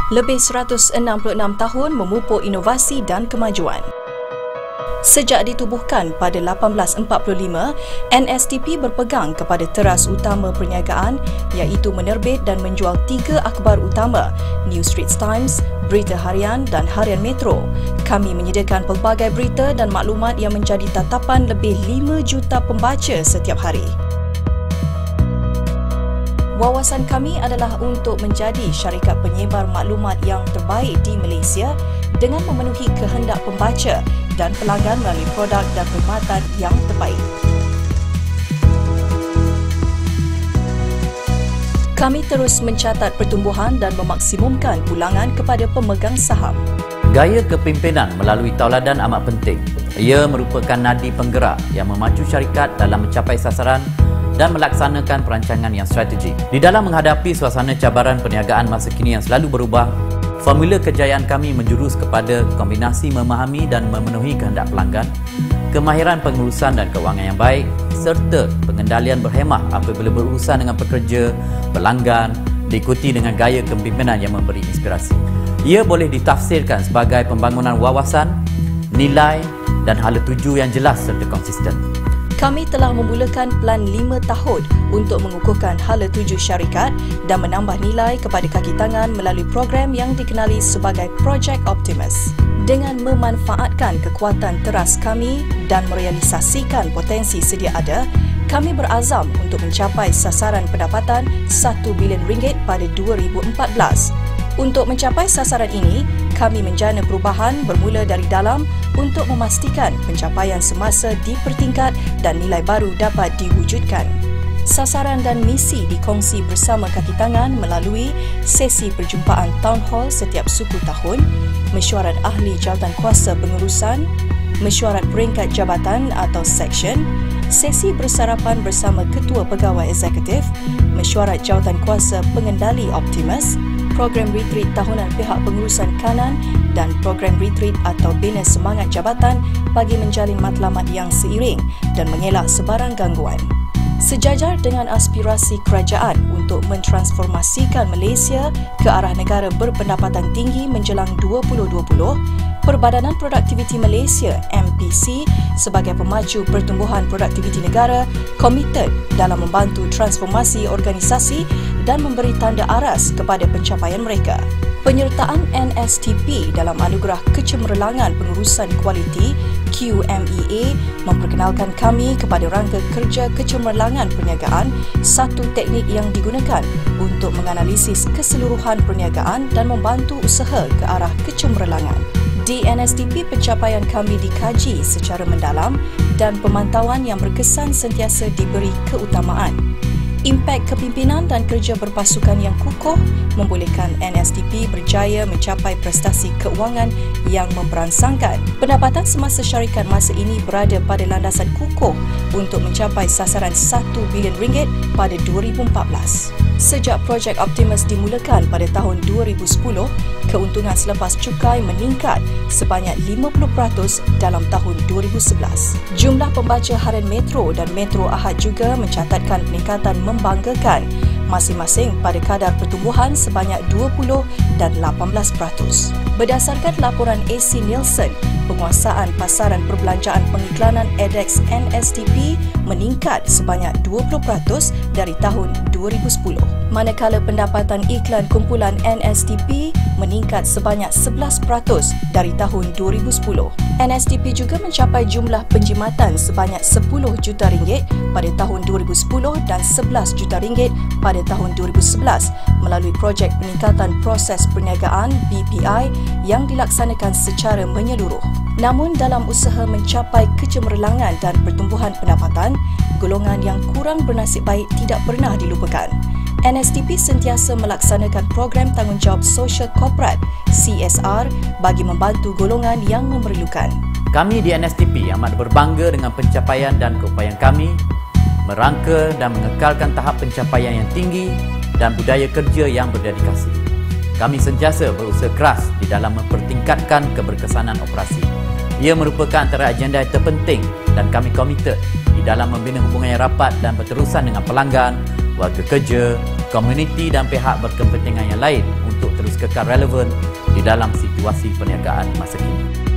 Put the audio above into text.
lebih 166 tahun memupuk inovasi dan kemajuan. Sejak ditubuhkan pada 1845, NSTP berpegang kepada teras utama perniagaan iaitu menerbit dan menjual 3 akhbar utama, New Straits Times, Berita Harian dan Harian Metro. Kami menyediakan pelbagai berita dan maklumat yang menjadi tatapan lebih 5 juta pembaca setiap hari. Wawasan kami adalah untuk menjadi syarikat penyebar maklumat yang terbaik di Malaysia dengan memenuhi kehendak pembaca dan pelanggan melalui produk dan perkhidmatan yang terbaik. Kami terus mencatat pertumbuhan dan memaksimumkan pulangan kepada pemegang saham. Gaya kepimpinan melalui tauladan amat penting. Ia merupakan nadi penggerak yang memacu syarikat dalam mencapai sasaran dan melaksanakan perancangan yang strategik. Di dalam menghadapi suasana cabaran perniagaan masa kini yang selalu berubah, formula kejayaan kami menjurus kepada kombinasi memahami dan memenuhi kehendak pelanggan, kemahiran pengurusan dan kewangan yang baik, serta pengendalian berhemah apabila berurusan dengan pekerja, pelanggan, diikuti dengan gaya kepimpinan yang memberi inspirasi. Ia boleh ditafsirkan sebagai pembangunan wawasan, nilai dan hala tuju yang jelas serta konsisten. Kami telah memulakan plan 5 tahun untuk mengukuhkan hala tuju syarikat dan menambah nilai kepada kaki tangan melalui program yang dikenali sebagai Project Optimus. Dengan memanfaatkan kekuatan teras kami dan merealisasikan potensi sedia ada, kami berazam untuk mencapai sasaran pendapatan RM1 bilion pada 2014. Untuk mencapai sasaran ini, kami menjana perubahan bermula dari dalam untuk memastikan pencapaian semasa dipertingkat dan nilai baru dapat diwujudkan. Sasaran dan misi dikongsi bersama kaki tangan melalui sesi perjumpaan Town Hall setiap suku tahun, mesyuarat ahli jawatankuasa pengurusan, mesyuarat peringkat jabatan atau section, sesi bersarapan bersama ketua pegawai eksekutif, mesyuarat jawatankuasa pengendali Optimus, program retreat tahunan pihak pengurusan kanan dan program retreat atau bina semangat jabatan bagi menjalin matlamat yang seiring dan mengelak sebarang gangguan. Sejajar dengan aspirasi kerajaan untuk mentransformasikan Malaysia ke arah negara berpendapatan tinggi menjelang 2020, Perbadanan Produktiviti Malaysia MPC sebagai pemacu pertumbuhan produktiviti negara komited dalam membantu transformasi organisasi dan memberi tanda aras kepada pencapaian mereka. Penyertaan NSTP dalam anugerah kecemerlangan pengurusan kualiti QMEA memperkenalkan kami kepada rangka kerja kecemerlangan perniagaan, satu teknik yang digunakan untuk menganalisis keseluruhan perniagaan dan membantu usaha ke arah kecemerlangan. Di NSTP, pencapaian kami dikaji secara mendalam dan pemantauan yang berkesan sentiasa diberi keutamaan. Impak kepimpinan dan kerja berpasukan yang kukuh membolehkan NSTP berjaya mencapai prestasi keuangan yang memperangsangkan. Pendapatan semasa syarikat masa ini berada pada landasan kukuh untuk mencapai sasaran RM1 bilion pada 2014. Sejak Project Optimus dimulakan pada tahun 2010, keuntungan selepas cukai meningkat sebanyak 50% dalam tahun 2011. Jumlah pembaca Harian Metro dan Metro Ahad juga mencatatkan peningkatan membanggakan masing-masing pada kadar pertumbuhan sebanyak 20 dan 18%. Berdasarkan laporan AC Nielsen, penguasaan pasaran perbelanjaan pengiklanan EDEX NSTP meningkat sebanyak 20% dari tahun 2010. Manakala pendapatan iklan kumpulan NSTP meningkat sebanyak 11% dari tahun 2010. NSTP juga mencapai jumlah penjimatan sebanyak RM10 juta pada tahun 2010 dan RM11 juta pada tahun 2011 melalui projek peningkatan proses perniagaan BPI yang dilaksanakan secara menyeluruh. Namun dalam usaha mencapai kecemerlangan dan pertumbuhan pendapatan, golongan yang kurang bernasib baik tidak pernah dilupakan. NSTP sentiasa melaksanakan program tanggungjawab sosial korporat CSR bagi membantu golongan yang memerlukan. Kami di NSTP amat berbangga dengan pencapaian dan keupayaan kami merangka dan mengekalkan tahap pencapaian yang tinggi dan budaya kerja yang berdedikasi. Kami sentiasa berusaha keras di dalam mempertingkatkan keberkesanan operasi. Ia merupakan antara agenda yang terpenting dan kami komited di dalam membina hubungan yang rapat dan berterusan dengan pelanggan, warga kerja, komuniti dan pihak berkepentingan yang lain untuk terus terus kekal relevan di dalam situasi perniagaan masa kini.